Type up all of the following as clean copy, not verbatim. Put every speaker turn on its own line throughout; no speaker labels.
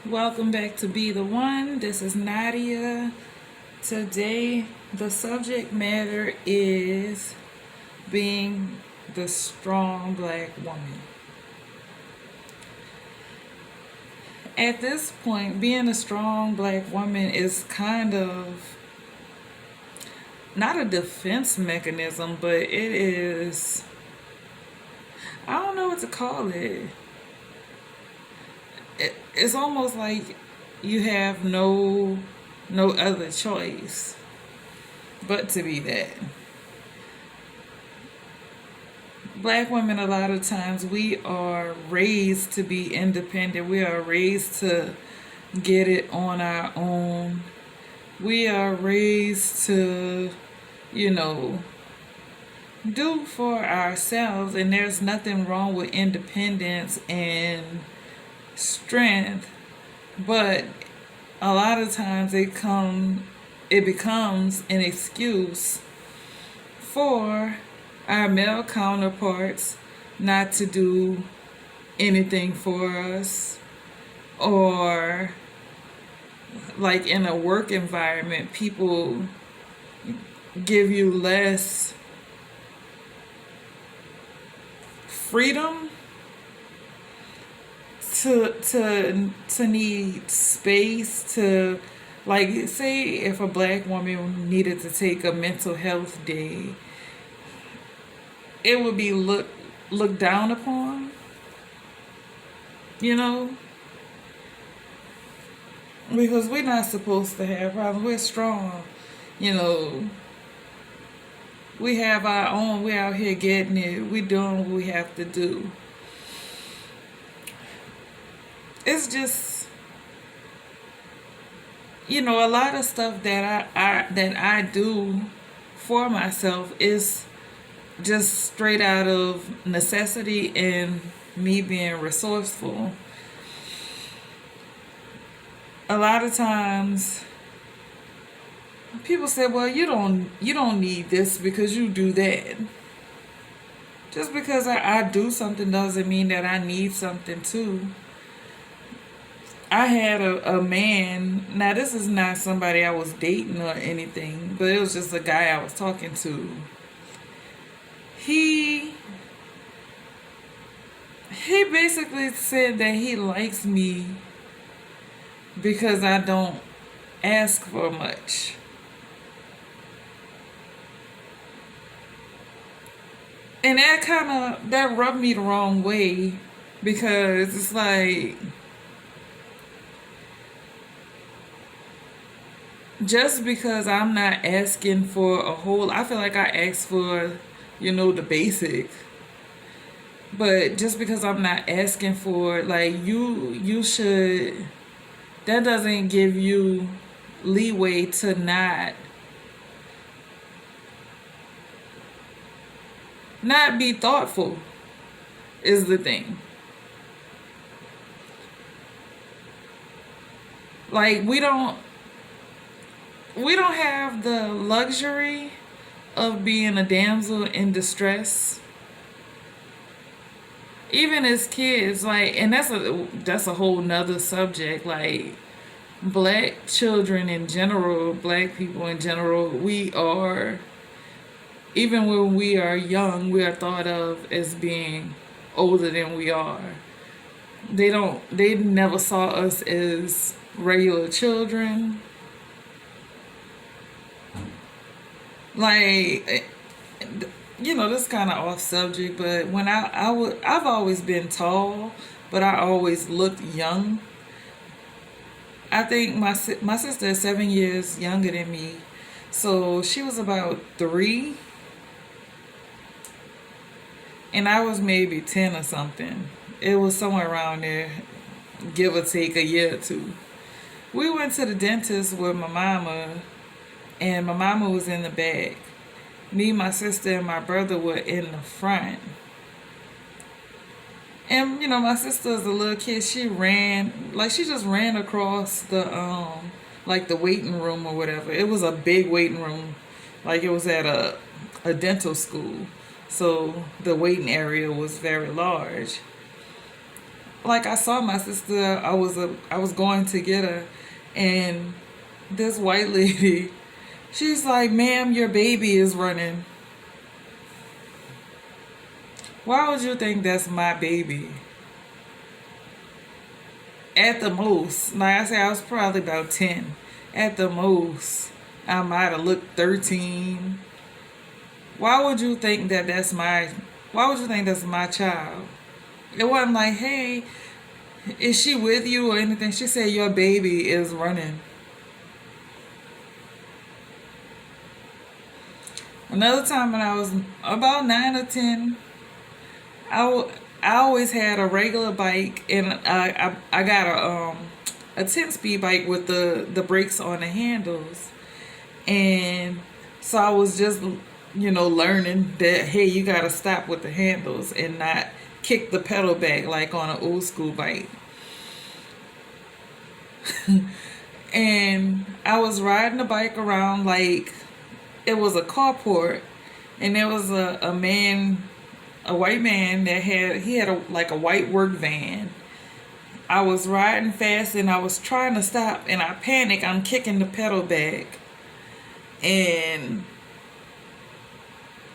Welcome back to Be the One. This is Nadia. Today, the subject matter is being the strong black woman. At this point, being a strong black woman is kind of not a defense mechanism, but it is, I don't know what to call it. It's almost like you have no other choice but to be that. Black women, a lot of times, we are raised to be independent. We are raised to get it on our own. We are raised to, you know, do for ourselves. And there's nothing wrong with independence and strength. But a lot of times it becomes an excuse for our male counterparts not to do anything for us, or like in a work environment, people give you less freedom to need space to, like, say if a black woman needed to take a mental health day, it would be looked down upon, you know, because we're not supposed to have problems. We're strong, you know. We have our own. We're out here getting it. We doing what we have to do. It's just, a lot of stuff that I do for myself is just straight out of necessity and me being resourceful. A lot of times people say, well, you don't need this because you do that. Just because I do something doesn't mean that I need something too. I had a man. Now, this is not somebody I was dating or anything, but it was just a guy I was talking to. He he basically said that he likes me because I don't ask for much. And that rubbed me the wrong way, because it's like, just because I'm not asking for a whole, I feel like I ask for, the basic. But just because I'm not asking for, like, you should, that doesn't give you leeway to not be thoughtful, is the thing. Like, we don't have the luxury of being a damsel in distress, even as kids. Like, and that's a whole nother subject. Like, black children in general, black people in general, we are, even when we are young, we are thought of as being older than we are. They never saw us as regular children. Like, this kind of off subject, but when I've always been tall, but I always looked young. I think my sister is 7 years younger than me, so she was about 3, and I was maybe 10 or something. It was somewhere around there, give or take a year or two. We went to the dentist with my mama, and my mama was in the back. Me, my sister, and my brother were in the front. And my sister was a little kid. She ran, like, she just ran across the like the waiting room or whatever. It was a big waiting room, like it was at a dental school. So the waiting area was very large. like I saw my sister. I was going to get her, and this white lady, she's like, "Ma'am, your baby is running." Why would you think that's my baby? At the most, like I said, I was probably about 10. At the most, I might have looked 13. Why would you think that that's my? Why would you think that's my child? It wasn't like, hey, is she with you or anything? She said your baby is running. Another time when I was about 9 or 10, I, w- I always had a regular bike, and I got a 10 speed bike with the brakes on the handles, and so I was just learning that, hey, you gotta stop with the handles and not kick the pedal back like on an old school bike. And I was riding the bike around like it was a carport, and there was a man, a white man that had like a white work van. I was riding fast and I was trying to stop, and I panic. I'm kicking the pedal back, and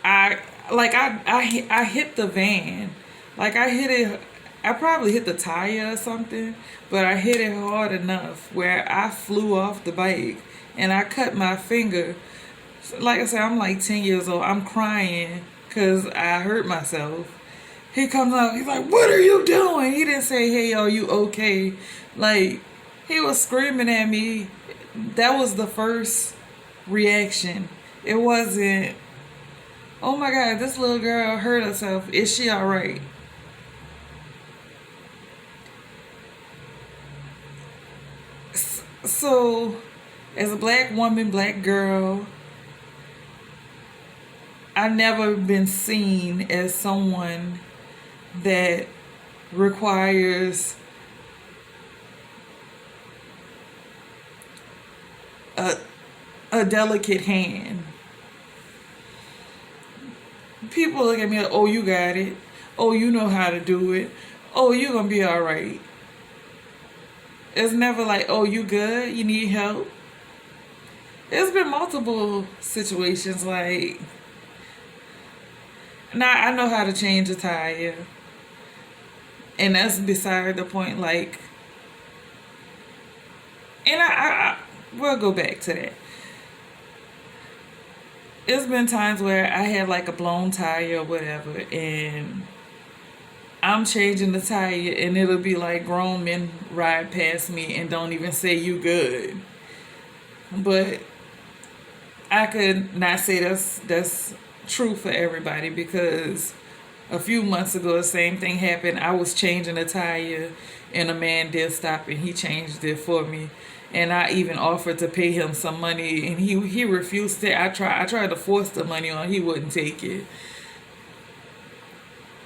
I I hit the van. Like I hit it. I probably hit the tire or something, but I hit it hard enough where I flew off the bike and I cut my finger. Like I said, I'm like 10 years old. I'm crying because I hurt myself. He comes up, he's like, "What are you doing?" He didn't say, "Hey, are you okay?" Like, he was screaming at me. That was the first reaction. It wasn't, "Oh my God, this little girl hurt herself. Is she all right?" So, as a black woman, black girl, I've never been seen as someone that requires a, a delicate hand. People look at me like, "Oh, you got it. Oh, you know how to do it. Oh, you're going to be all right." It's never like, "Oh, you good? You need help?" There's been multiple situations like, now I know how to change a tire, and that's beside the point. Like, and I we'll go back to that. It's been times where I had like a blown tire or whatever, and I'm changing the tire, and it'll be like grown men ride past me and don't even say you good. But I could not say that's true for everybody, because a few months ago the same thing happened. I was changing a tire and a man did stop and he changed it for me. And I even offered to pay him some money, and he refused it. I tried to force the money on, he wouldn't take it.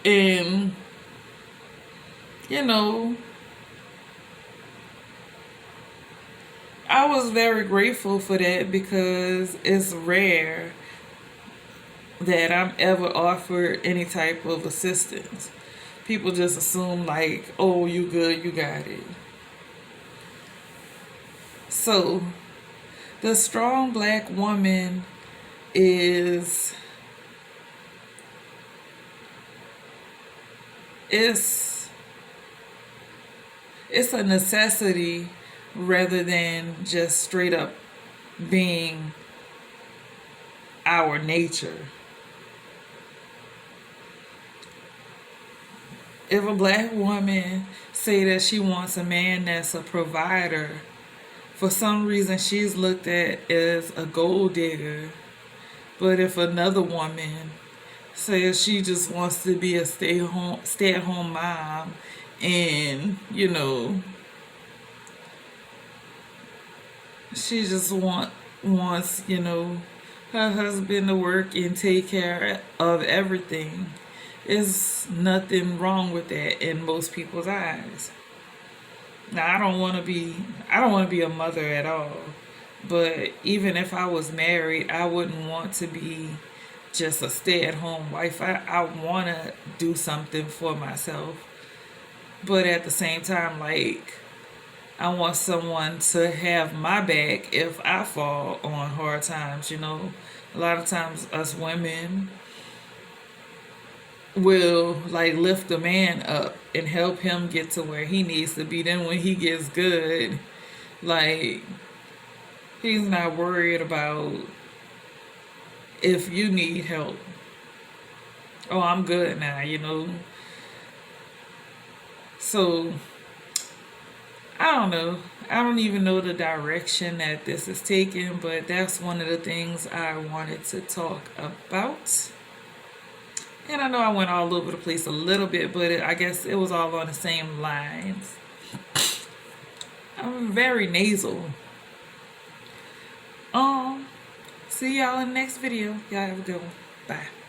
And you know, I was very grateful for that because it's rare that I'm ever offered any type of assistance. People just assume like, "Oh, you good, you got it." So the strong black woman is it's it's a necessity rather than just straight up being our nature. If a black woman say that she wants a man that's a provider, for some reason she's looked at as a gold digger. But if another woman says she just wants to be a stay at home mom, and she just wants her husband to work and take care of everything. There's nothing wrong with that in most people's eyes. Now I don't want to be a mother at all. But even if I was married, I wouldn't want to be just a stay-at-home wife. I want to do something for myself. But at the same time, like, I want someone to have my back if I fall on hard times, you know. A lot of times us women will like lift the man up and help him get to where he needs to be. Then when he gets good, like he's not worried about if you need help. Oh, I'm good now, you know. So I don't know. I don't even know the direction that this is taking, but that's one of the things I wanted to talk about. And I know I went all over the place a little bit, but I guess it was all on the same lines. I'm very nasal. Um, See y'all in the next video. Y'all have a good one. Bye.